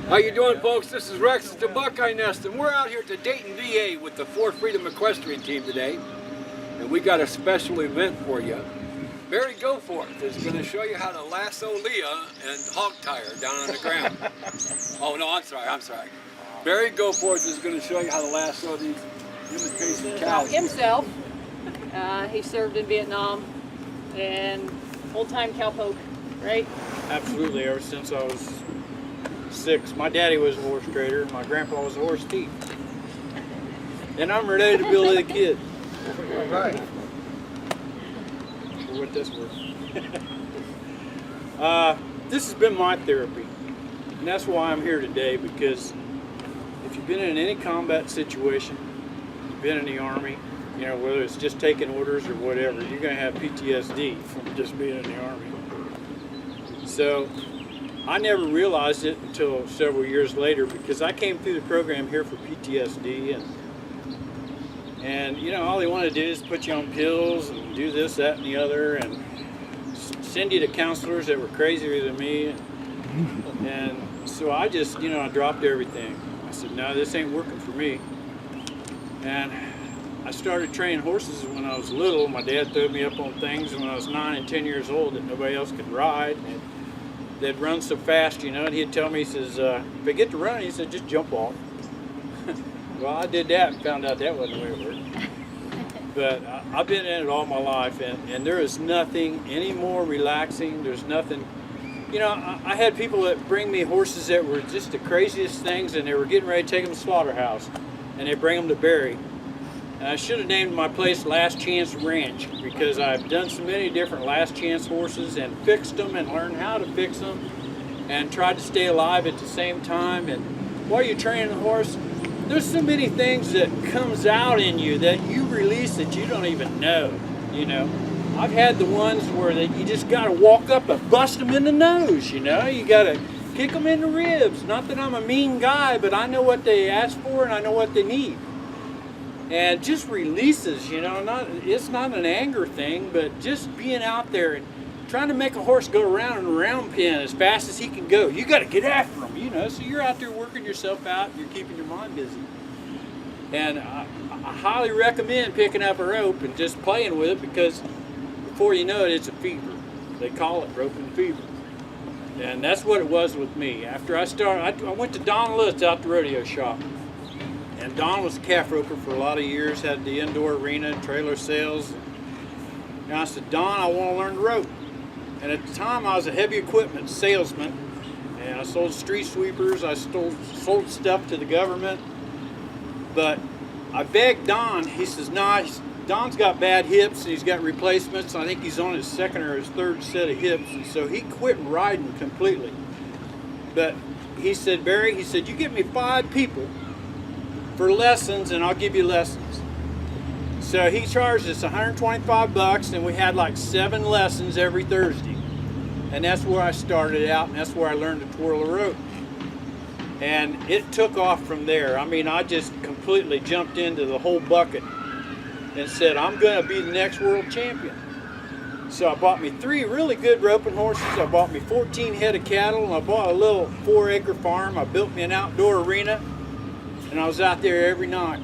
How you doing, folks? This is Rex at the Buckeyenest, and we're out here at the Dayton, VA with the For Freedom Equestrian team today. And we got a special event for you. Barry Goforth is going to show you how to lasso Leah and hog tie her down on the ground. Oh, no, I'm sorry. Barry Goforth is going to show you how to lasso these imitation cows. Himself. He served in Vietnam and old-time cowpoke, right? Absolutely, ever since I was 6. My daddy was a horse trader, and my grandpa was a horse thief. And I'm ready to be a little kid. All right. For what this was. This has been my therapy. And that's why I'm here today, because if you've been in any combat situation, you've been in the Army, you know, whether it's just taking orders or whatever, you're going to have PTSD from just being in the Army. So I never realized it until several years later, because I came through the program here for PTSD, and you know, all they want to do is put you on pills and do this, that, and the other, and send you to counselors that were crazier than me. And so I just, you know, I dropped everything. I said, no, this ain't working for me. And I started training horses when I was little. My dad threw me up on things when I was 9 and 10 years old that nobody else could ride. And they'd run so fast, you know, and he'd tell me, he says, if they get to run, he said, just jump off. Well, I did that and found out that wasn't the way it worked. But I've been in it all my life, and there is nothing any more relaxing. There's nothing, you know, I had people that bring me horses that were just the craziest things, and they were getting ready to take them to slaughterhouse, and they bring them to Barry. And I should have named my place Last Chance Ranch, because I've done so many different last chance horses and fixed them and learned how to fix them and tried to stay alive at the same time. And while you're training a horse, there's so many things that comes out in you that you release that you don't even know, you know. I've had the ones where you just got to walk up and bust them in the nose, you know. You got to kick them in the ribs. Not that I'm a mean guy, but I know what they ask for and I know what they need. And just releases, you know, it's not an anger thing, but just being out there and trying to make a horse go around in a round pen as fast as he can go. You got to get after him, you know, so you're out there working yourself out, you're keeping your mind busy. And I highly recommend picking up a rope and just playing with it, because before you know it, it's a fever. They call it roping fever. And that's what it was with me. After I started, I went to Don Lutz out the rodeo shop. And Don was a calf roper for a lot of years, had the indoor arena, trailer sales. And I said, Don, I want to learn to rope. And at the time, I was a heavy equipment salesman. And I sold street sweepers, I sold stuff to the government. But I begged Don, he says, nah, Don's got bad hips and he's got replacements. I think he's on his second or his third set of hips. And so he quit riding completely. But he said, Barry, he said, you get me 5 people for lessons and I'll give you lessons. So he charged us $125, and we had like 7 lessons every Thursday. And that's where I started out, and that's where I learned to twirl a rope. And it took off from there. I mean, I just completely jumped into the whole bucket and said, I'm gonna be the next world champion. So I bought me 3 really good roping horses. I bought me 14 head of cattle, and I bought a little 4-acre farm. I built me an outdoor arena. And I was out there every night.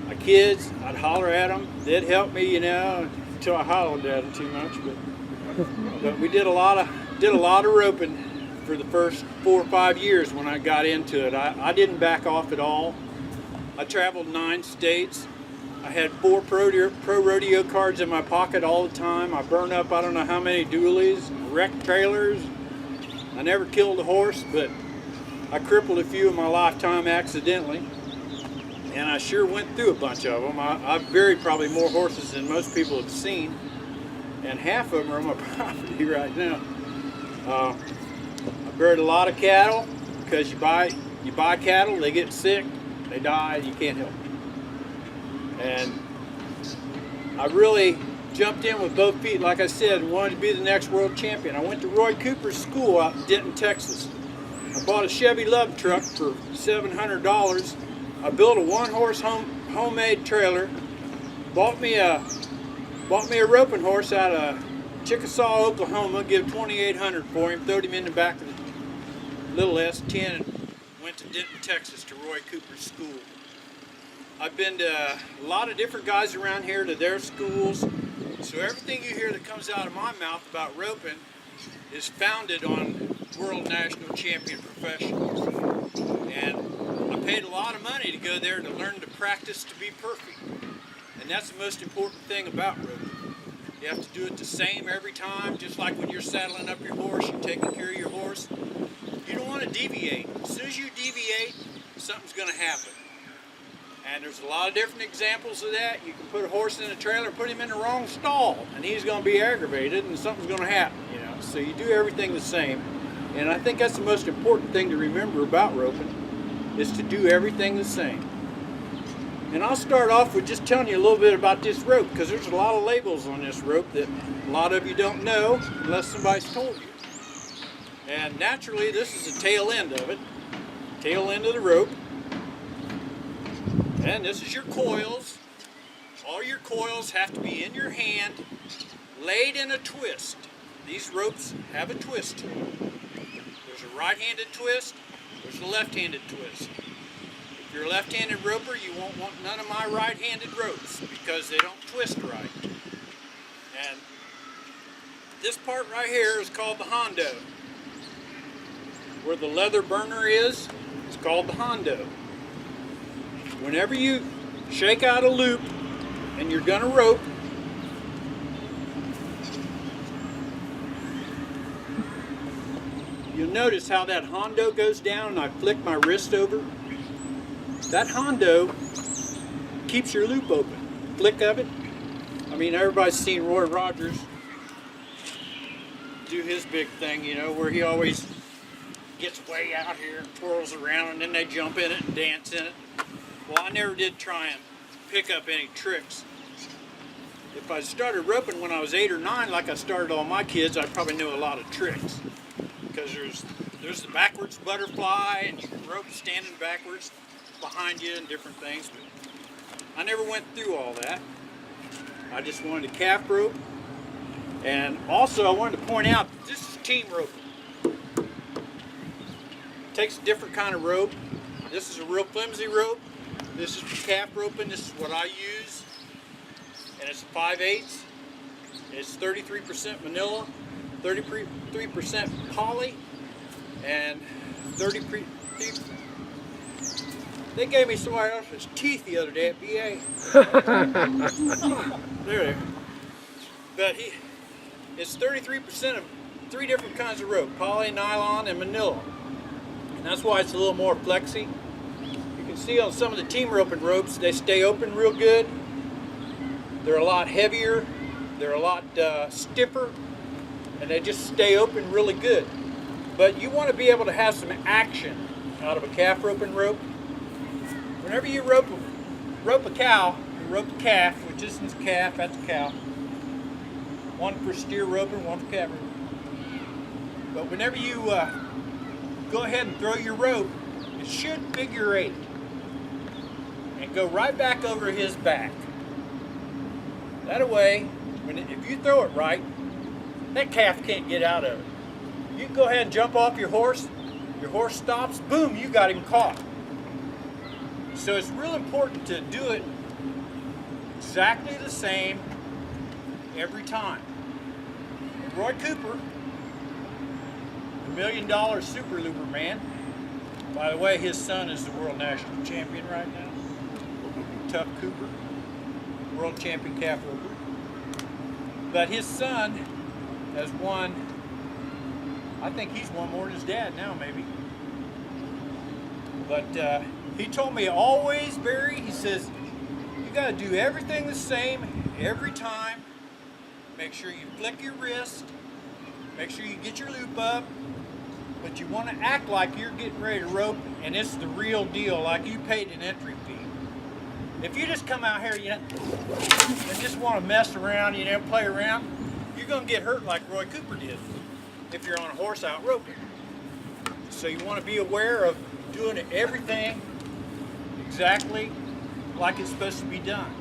My kids, I'd holler at them. They'd help me, you know, until I hollered at them too much. But we did a lot of roping for the first 4 or 5 years when I got into it. I didn't back off at all. I traveled 9 states. I had 4 pro rodeo cards in my pocket all the time. I burned up I don't know how many dualies, wrecked trailers. I never killed a horse, but I crippled a few in my lifetime accidentally, and I sure went through a bunch of them. I've buried probably more horses than most people have seen, and half of them are on my property right now. I buried a lot of cattle, because you buy cattle, they get sick, they die, you can't help them. And I really jumped in with both feet, like I said, and wanted to be the next world champion. I went to Roy Cooper's school out in Denton, Texas. I bought a Chevy Love truck for $700. I built a 1-horse homemade trailer. Bought me a roping horse out of Chickasaw, Oklahoma. Give $2,800 for him. Throwed him in the back of little S10 and went to Denton, Texas to Roy Cooper's school. I've been to a lot of different guys around here to their schools, so everything you hear that comes out of my mouth about roping is founded on world national champion professionals. And I paid a lot of money to go there to learn to practice to be perfect. And that's the most important thing about roping. You have to do it the same every time, just like when you're saddling up your horse, you're taking care of your horse. You don't want to deviate. As soon as you deviate, something's going to happen. And there's a lot of different examples of that. You can put a horse in a trailer, put him in the wrong stall, and he's going to be aggravated and something's going to happen, you know. So you do everything the same. And I think that's the most important thing to remember about roping, is to do everything the same. And I'll start off with just telling you a little bit about this rope, because there's a lot of labels on this rope that a lot of you don't know unless somebody's told you. And naturally, this is the tail end of it, tail end of the rope. And this is your coils. All your coils have to be in your hand, laid in a twist. These ropes have a twist to them. There's a right-handed twist, there's a left-handed twist. If you're a left-handed roper, you won't want none of my right-handed ropes because they don't twist right. And this part right here is called the hondo. Where the leather burner is, it's called the hondo. Whenever you shake out a loop and you're gonna rope, you'll notice how that hondo goes down and I flick my wrist over. That hondo keeps your loop open. Flick of it. I mean, everybody's seen Roy Rogers do his big thing, you know, where he always gets way out here and twirls around and then they jump in it and dance in it. Well, I never did try and pick up any tricks. If I started roping when I was 8 or 9, like I started all my kids, I probably knew a lot of tricks. Because there's the backwards butterfly, and you can rope standing backwards behind you and different things. But I never went through all that. I just wanted to calf rope. And also I wanted to point out, this is team roping. Takes a different kind of rope. This is a real flimsy rope. This is for calf roping. This is what I use. And it's 5/8. It's 33% manila, 33% poly, and 30%. They gave me somebody else's teeth the other day at VA. There. But it's 33% of 3 different kinds of rope: poly, nylon, and manila. And that's why it's a little more flexy. You can see on some of the team roping ropes, they stay open real good. They're a lot heavier, they're a lot stiffer, and they just stay open really good. But you want to be able to have some action out of a calf roping rope. Whenever you rope a cow, you rope a calf, which isn't a calf, that's a cow. One for steer roping, one for calf roping. But whenever you go ahead and throw your rope, it should figure 8 and go right back over his back. That way, if you throw it right, that calf can't get out of it. You can go ahead and jump off your horse stops, boom, you got him caught. So it's real important to do it exactly the same every time. And Roy Cooper, the $1 million super looper man, by the way, his son is the world national champion right now. Tough Cooper, world champion calf roper. But his son has won, I think he's won more than his dad now, maybe. But he told me always, Barry, he says, you got to do everything the same every time. Make sure you flick your wrist. Make sure you get your loop up. But you want to act like you're getting ready to rope and it's the real deal, like you paid an entry fee. If you just come out here, you know, and just want to mess around, you know, play around, you're going to get hurt like Roy Cooper did if you're on a horse out roping. So you want to be aware of doing everything exactly like it's supposed to be done.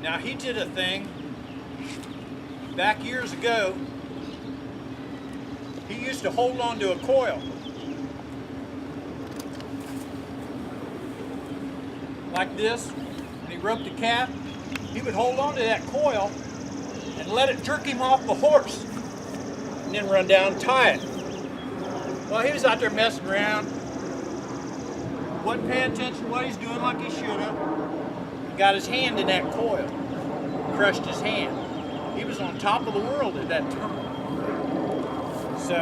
Now he did a thing back years ago. He used to hold on to a coil like this, and he roped the calf, he would hold on to that coil and let it jerk him off the horse, and then run down and tie it. Well, he was out there messing around, wasn't paying attention to what he's doing like he should have. He got his hand in that coil, crushed his hand. He was on top of the world at that time. So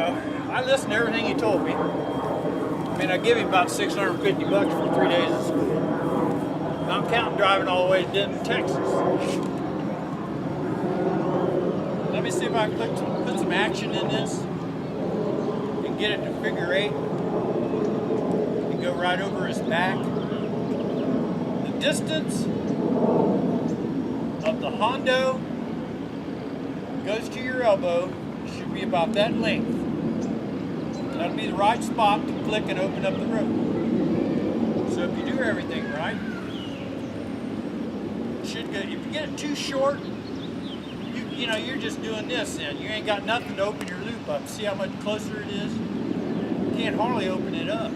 I listened to everything he told me. I mean, I give him about $650 for 3 days of school. And I'm counting driving all the way to Denton, Texas. Let me see if I can put some action in this and get it to figure 8 and go right over his back. The distance of the hondo goes to your elbow should be about that length. That'll be the right spot to flick and open up the rope. So if you do everything right, it should go. If you get it too short, you know, you're just doing this then. You ain't got nothing to open your loop up. See how much closer it is? You can't hardly open it up.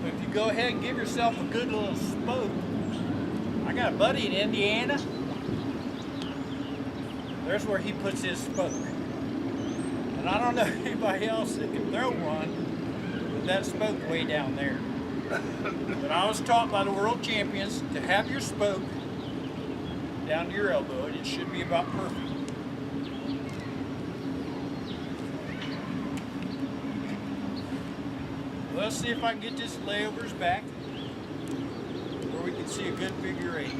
But if you go ahead and give yourself a good little spoke. I got a buddy in Indiana. There's where he puts his spoke. And I don't know anybody else that can throw one with that spoke way down there. But I was taught by the world champions to have your spoke down to your elbow, and it should be about perfect. Well, let's see if I can get this layovers back where we can see a good figure 8.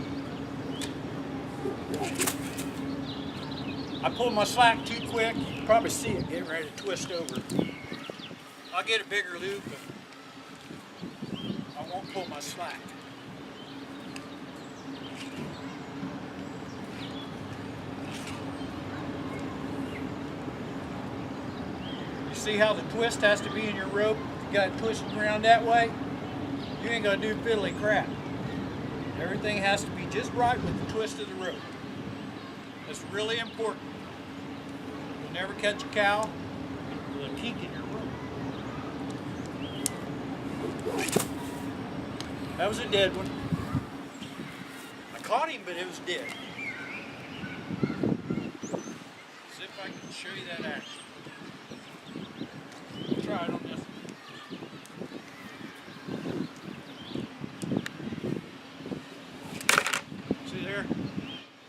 I pulled my slack too quick. You can probably see it getting ready to twist over. I'll get a bigger loop, but I won't pull my slack. You see how the twist has to be in your rope? You got it twisted around that way. You ain't gonna do fiddly crap. Everything has to be just right with the twist of the rope. It's really important. You'll never catch a cow with a kink in your rope. That was a dead one. I caught him, but it was dead. See if I can show you that action. Try it on this one. See there?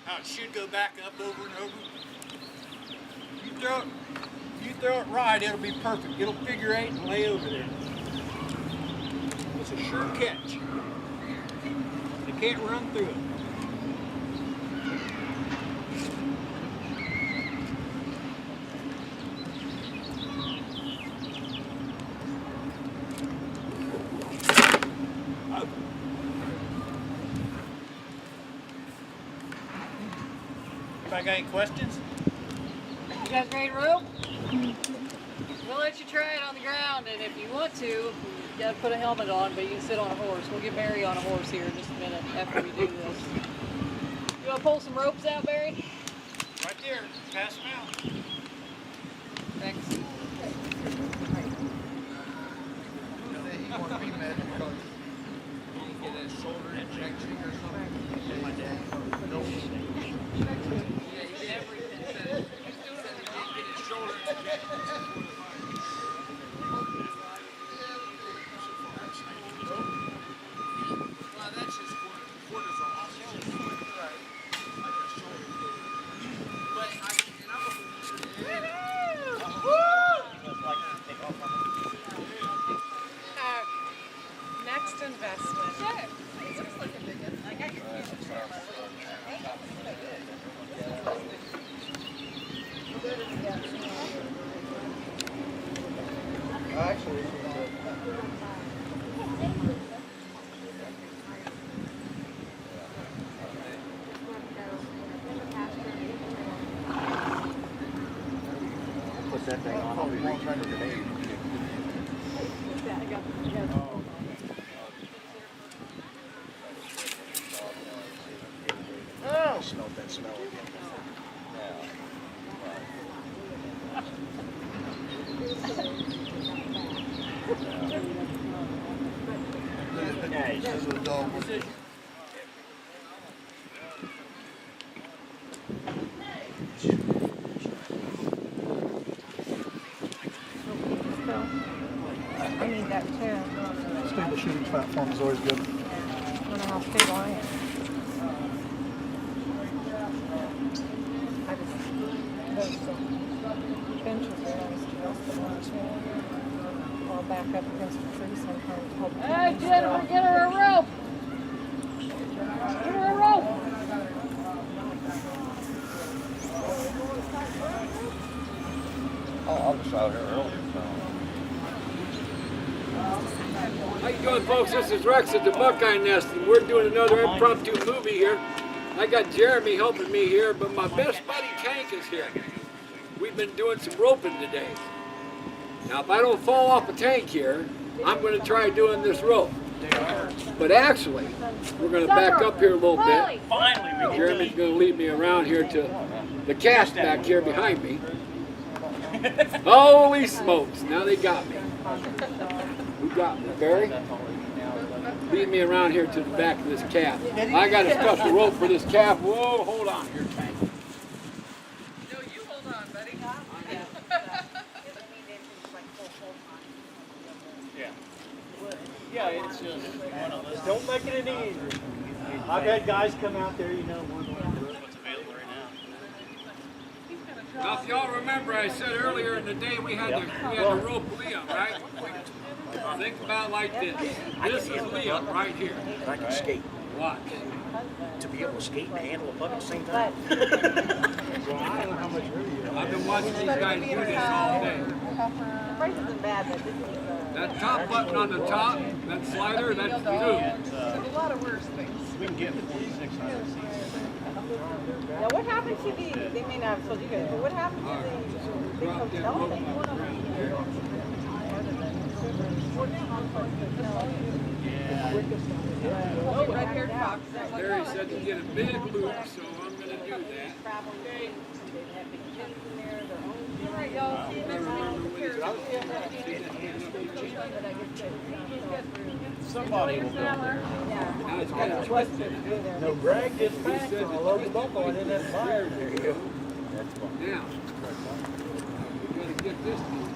How it should go back up over and over. You throw it right, it'll be perfect. It'll figure 8 and lay over there. It's a sure catch. They can't run through it. Anybody got any questions? You guys ready to rope? We'll let you try it on the ground, and if you want to, you gotta put a helmet on, but you can sit on a horse. We'll get Barry on a horse here in just a minute after we do this. You wanna pull some ropes out, Barry? Right there. Pass them out. Thanks. He wanted to be med because he didn't get a shoulder injection or something. My dad. No. Yeah, he did everything. He said he didn't get his shoulder injection. Well, that's just cortisol. Right. Like a shoulder. But I mean, and I'm a Next investment. Sure. I got your Actually, Put that thing on. probably won't try to grenade. Oh! Smelled that smell again. Yeah, This is a dog one. I need that too. Stable shooting platform is always good. I don't know how stable I am. I just, those benches are always just the one too. I'll back up against a tree sometimes. Hope it Hey, keeps Jennifer, still. get her a rope. Get her a rope. Oh, I was out here earlier. How you doing, folks? This is Rex at the Buckeyenest, and we're doing another impromptu movie here. I got Jeremy helping me here, but my best buddy Tank is here. We've been doing some roping today. Now, if I don't fall off a tank here, I'm going to try doing this rope. But actually, we're going to back up here a little bit. Jeremy's going to lead me around here to the cast back here behind me. Holy smokes, now they got me. Who got me? Barry? Lead me around here to the back of this calf. I got a special rope for this calf. Whoa, hold on here, Tank. No, you hold on, buddy. Yeah, it's just one of those. Don't make it any easier. I've had guys come out there, you know, what's available right now. Now, if y'all remember, I said earlier in the day we had to rope Liam, right? Think about it like this. This is Liam right here. I can skate. Watch. To be able to skate and handle a puck at the same time. Well, I don't know how much room you have. I've been watching these guys do this all day. The price isn't bad, but this is, That top button on the top, that slider, that's new. there's a lot of worse things. We can get 4,600 seats. Now, what happened to they may not have told you guys, but what happened to the Drop that rope on the ground there. red-haired fox? Larry said to get a big loop, so I'm going to do that. All right, y'all. See you next Somebody will go. Now it's got a twist in it. No, Greg gets back and I load the buckle and then that fire. There you go. Now, we got to get this thing.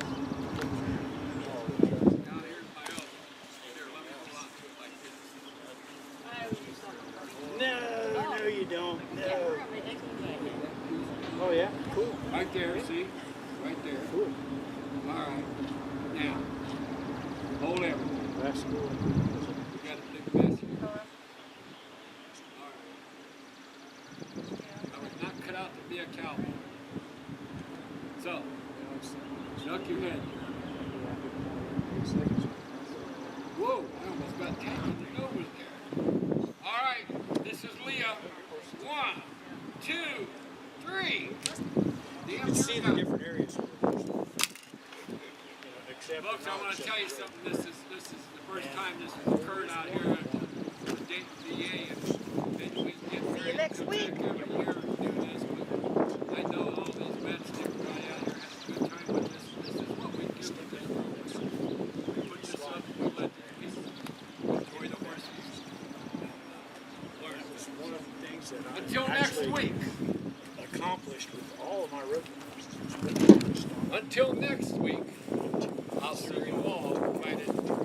Down here at my elbow. Here, let me hold on to it like this. No, you don't. No. Oh yeah, cool. Right there, see? Right there. Cool. All right. Now, hold everything. That's cool. We got a big mess here. All right. I was not cut out to be a cowboy. So, duck your head. Whoa, I almost got tapped in the nose there. All right, this is Leah. 1, 2, 3. You can see the different areas. Folks, I want to tell you something. This is the first time this has occurred out here at the Dayton VA, and maybe we can get very next week. every year and do this. But I know all these vets, everybody out here has a good time with this. This is what we do with this program. We put this up, we let the people enjoy the horses. Learn. It's one of the things that I Until next actually week. accomplished with all of my roping horses. Until next week, I'll see you all invited.